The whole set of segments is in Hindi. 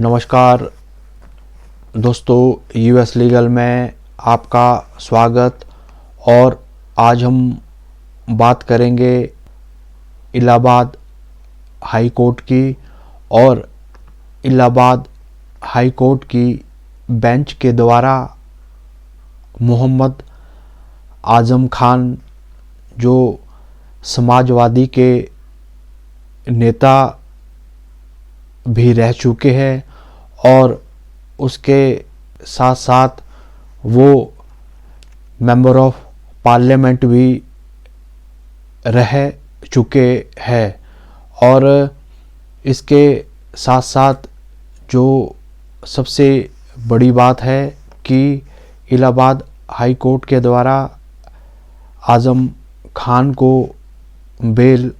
नमस्कार दोस्तों, यूएस लीगल में आपका स्वागत। और आज हम बात करेंगे इलाहाबाद हाई कोर्ट की और इलाहाबाद हाई कोर्ट की बेंच के द्वारा मोहम्मद आज़म खान, जो समाजवादी के नेता भी रह चुके हैं और उसके साथ साथ वो मेंबर ऑफ पार्लियामेंट भी रह चुके हैं। और इसके साथ साथ जो सबसे बड़ी बात है कि इलाहाबाद हाई कोर्ट के द्वारा आज़म खान को बेल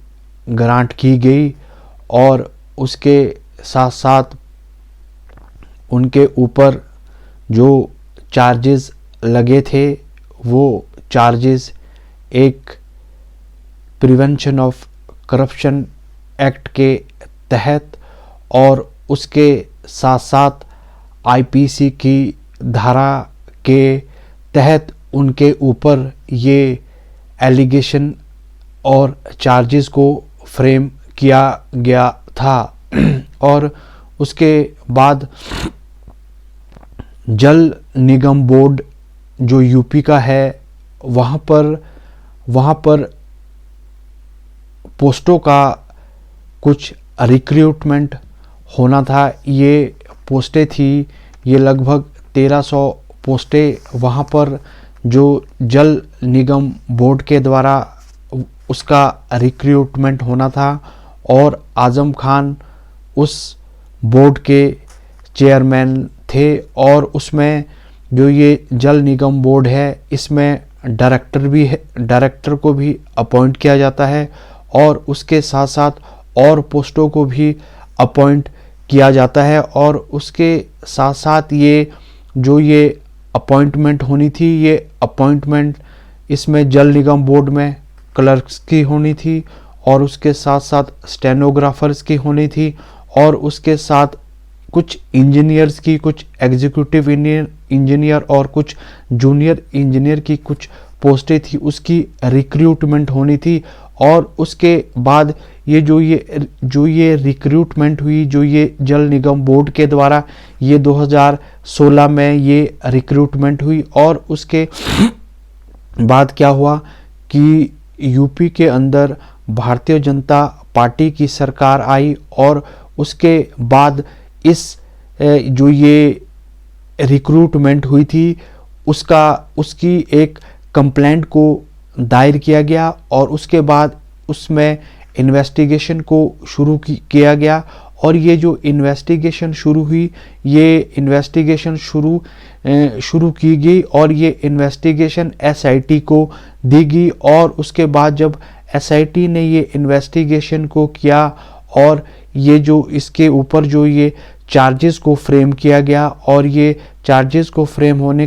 ग्रांट की गई और उसके साथ साथ उनके ऊपर जो चार्जेस लगे थे वो चार्जेस एक प्रिवेंशन ऑफ करप्शन एक्ट के तहत और उसके साथ साथ आईपीसी की धारा के तहत उनके ऊपर ये एलिगेशन और चार्जेस को फ्रेम किया गया था। और उसके बाद जल निगम बोर्ड जो यूपी का है वहाँ पर पोस्टों का कुछ रिक्रूटमेंट होना था। ये पोस्टें थी, ये लगभग 1300 पोस्टें वहाँ पर जो जल निगम बोर्ड के द्वारा उसका रिक्रूटमेंट होना था। और आज़म खान उस बोर्ड के चेयरमैन थे और उसमें जो ये जल निगम बोर्ड है इसमें डायरेक्टर भी है, डायरेक्टर को भी अपॉइंट किया जाता है और उसके साथ साथ और पोस्टों को भी अपॉइंट किया जाता है। और उसके साथ साथ ये अपॉइंटमेंट होनी थी, ये अपॉइंटमेंट इसमें जल निगम बोर्ड में क्लर्क्स की होनी थी और उसके साथ साथ स्टेनोग्राफर्स की होनी थी और उसके साथ कुछ इंजीनियर्स की, कुछ एग्जीक्यूटिव इंजीनियर और कुछ जूनियर इंजीनियर की कुछ पोस्टें थी, उसकी रिक्रूटमेंट होनी थी। और उसके बाद ये रिक्रूटमेंट हुई, जो ये जल निगम बोर्ड के द्वारा ये 2016 में ये रिक्रूटमेंट हुई। और उसके बाद क्या हुआ कि यूपी के अंदर भारतीय जनता पार्टी की सरकार आई और उसके बाद जो ये रिक्रूटमेंट हुई थी उसकी एक कंप्लेंट को दायर किया गया और उसके बाद उसमें इन्वेस्टिगेशन को शुरू किया गया। और ये जो इन्वेस्टिगेशन शुरू हुई, ये इन्वेस्टिगेशन शुरू की गई और ये इन्वेस्टिगेशन एसआईटी को दी गई। और उसके बाद जब एसआईटी ने ये इन्वेस्टिगेशन को किया और ये जो इसके ऊपर जो ये चार्जेस को फ्रेम किया गया और ये चार्जेस को फ्रेम होने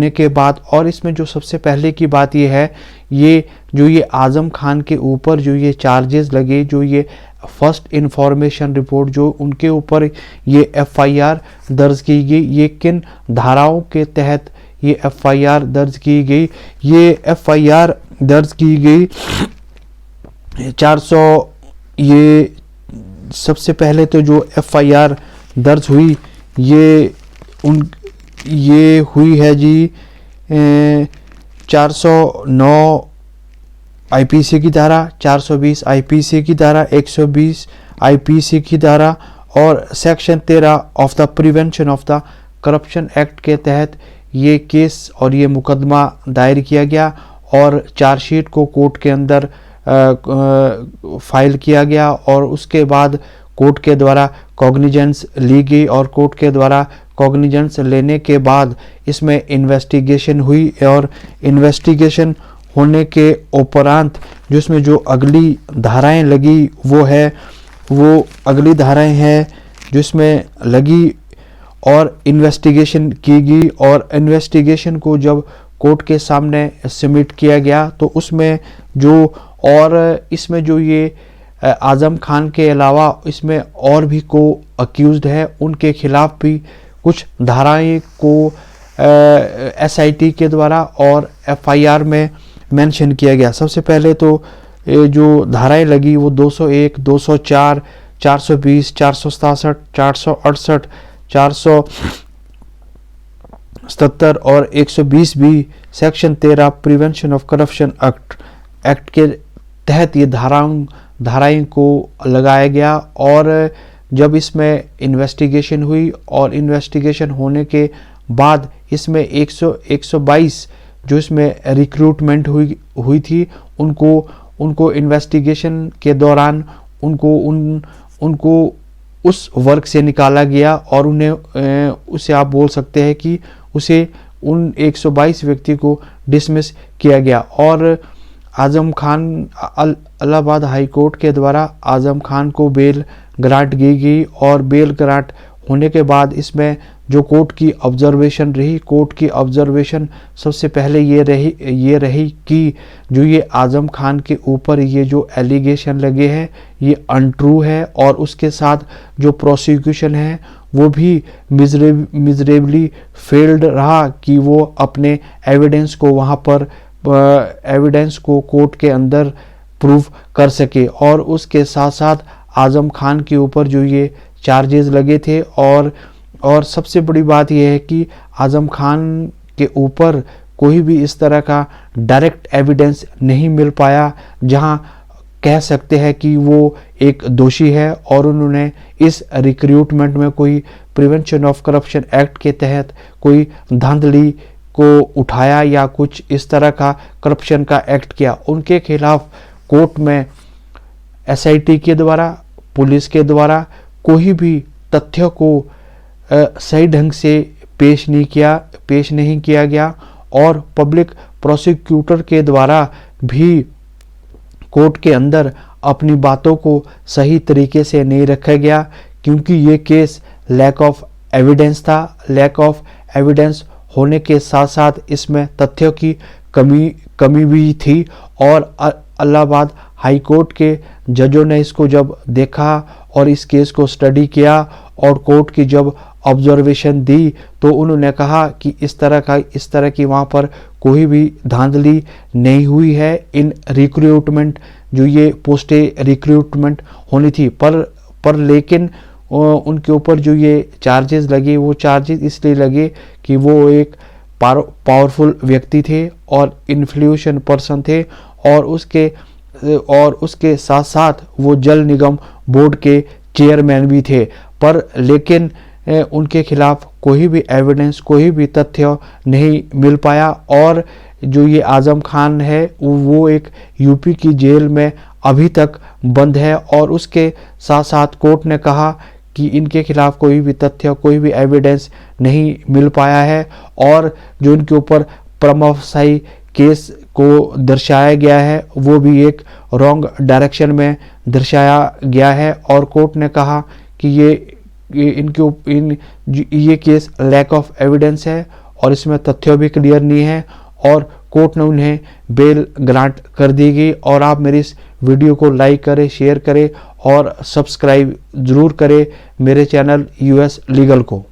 के बाद और इसमें जो सबसे पहले की बात ये है, ये आज़म खान के ऊपर जो ये चार्जेस लगे, जो ये फर्स्ट इंफॉर्मेशन रिपोर्ट जो उनके ऊपर ये एफआईआर दर्ज की गई, ये किन धाराओं के तहत ये एफआईआर दर्ज की गई। ये एफआईआर दर्ज की गई 400। ये सबसे पहले तो जो एफआईआर दर्ज हुई ये हुई है जी 409 आईपीसी की धारा, 420 आईपीसी की धारा, 120 आईपीसी की धारा और section 13 of the prevention of the corruption act के तहत ये केस और ये मुकदमा दायर किया गया और चार्जशीट को कोर्ट के अंदर फाइल किया गया। और उसके बाद कोर्ट के द्वारा कॉग्निजेंस ली गई और कोर्ट के द्वारा कॉग्निजेंस लेने के बाद इसमें इन्वेस्टिगेशन हुई और इन्वेस्टिगेशन होने के उपरांत जो इसमें जो अगली धाराएं लगी वो अगली धाराएं हैं जो इसमें लगी और इन्वेस्टिगेशन की गई। और इन्वेस्टिगेशन को जब कोर्ट के सामने सबमिट किया गया तो उसमें जो और इसमें जो ये आज़म खान के अलावा इसमें और भी को अक्यूज्ड है, उनके खिलाफ भी कुछ धाराएं को SIT के द्वारा और FIR में मेंशन किया गया। सबसे पहले तो जो धाराएं लगी वो 201, 204, 420, 467, 468, 477 और 120 भी section 13 prevention of corruption act के तहत ये धाराएं को लगाया गया। और जब इसमें इन्वेस्टिगेशन हुई और इन्वेस्टिगेशन होने के बाद इसमें 122 जो इसमें रिक्रूटमेंट हुई थी उनको इन्वेस्टिगेशन के दौरान उनको उस वर्क से निकाला गया और उसे आप बोल सकते हैं कि उसे उन 122 व्यक्ति को डिसमिस किया गया। और आज़म खान इलाहाबाद हाई कोर्ट के द्वारा आज़म खान को बेल ग्रांट की गई और बेल ग्रांट होने के बाद इसमें जो कोर्ट की ऑब्जर्वेशन रही, कोर्ट की ऑब्जर्वेशन सबसे पहले ये रही कि जो ये आज़म खान के ऊपर ये जो एलिगेशन लगे हैं ये अनट्रू है और उसके साथ जो प्रोसिक्यूशन है वो भी मिजरेबली फेल्ड रहा कि वो अपने एविडेंस को वहाँ पर एविडेंस को कोर्ट के अंदर प्रूव कर सके। और उसके साथ साथ आज़म खान के ऊपर जो ये चार्जेस लगे थे और सबसे बड़ी बात यह है कि आज़म खान के ऊपर कोई भी इस तरह का डायरेक्ट एविडेंस नहीं मिल पाया जहां कह सकते हैं कि वो एक दोषी है और उन्होंने इस रिक्रूटमेंट में कोई प्रिवेंशन ऑफ करप्शन एक्ट के तहत कोई धांधली को उठाया या कुछ इस तरह का करप्शन का एक्ट किया। उनके खिलाफ कोर्ट में SIT के द्वारा, पुलिस के द्वारा कोई भी तथ्य को सही ढंग से पेश नहीं किया गया और पब्लिक प्रोसिक्यूटर के द्वारा भी कोर्ट के अंदर अपनी बातों को सही तरीके से नहीं रखा गया क्योंकि ये केस लैक ऑफ एविडेंस था। लैक ऑफ एविडेंस होने के साथ साथ इसमें तथ्यों की कमी भी थी और इलाहाबाद हाई कोर्ट के जजों ने इसको जब देखा और इस केस को स्टडी किया और कोर्ट की जब ऑब्जर्वेशन दी तो उन्होंने कहा कि इस तरह की वहाँ पर कोई भी धांधली नहीं हुई है। इन रिक्रूटमेंट जो ये पोस्टें रिक्रूटमेंट होनी थी पर लेकिन उनके ऊपर जो ये चार्जेस लगे वो चार्जेस इसलिए लगे कि वो एक पावरफुल व्यक्ति थे और इन्फ्लुएंशियल पर्सन थे और उसके साथ साथ वो जल निगम बोर्ड के चेयरमैन भी थे। पर लेकिन उनके खिलाफ कोई भी एविडेंस, कोई भी तथ्य नहीं मिल पाया और जो ये आज़म खान है वो एक यूपी की जेल में अभी तक बंद है और उसके साथ साथ कोर्ट ने कहा कि इनके खिलाफ कोई भी तथ्य, कोई भी एविडेंस नहीं मिल पाया है और जो इनके ऊपर प्रमा फासी केस को दर्शाया गया है वो भी एक रॉन्ग डायरेक्शन में दर्शाया गया है और कोर्ट ने कहा कि ये केस लैक ऑफ एविडेंस है और इसमें तथ्य भी क्लियर नहीं है और कोर्ट ने उन्हें बेल ग्रांट कर दी गई। और आप मेरी इस वीडियो को लाइक करें, शेयर करें और सब्सक्राइब ज़रूर करें मेरे चैनल US लीगल को।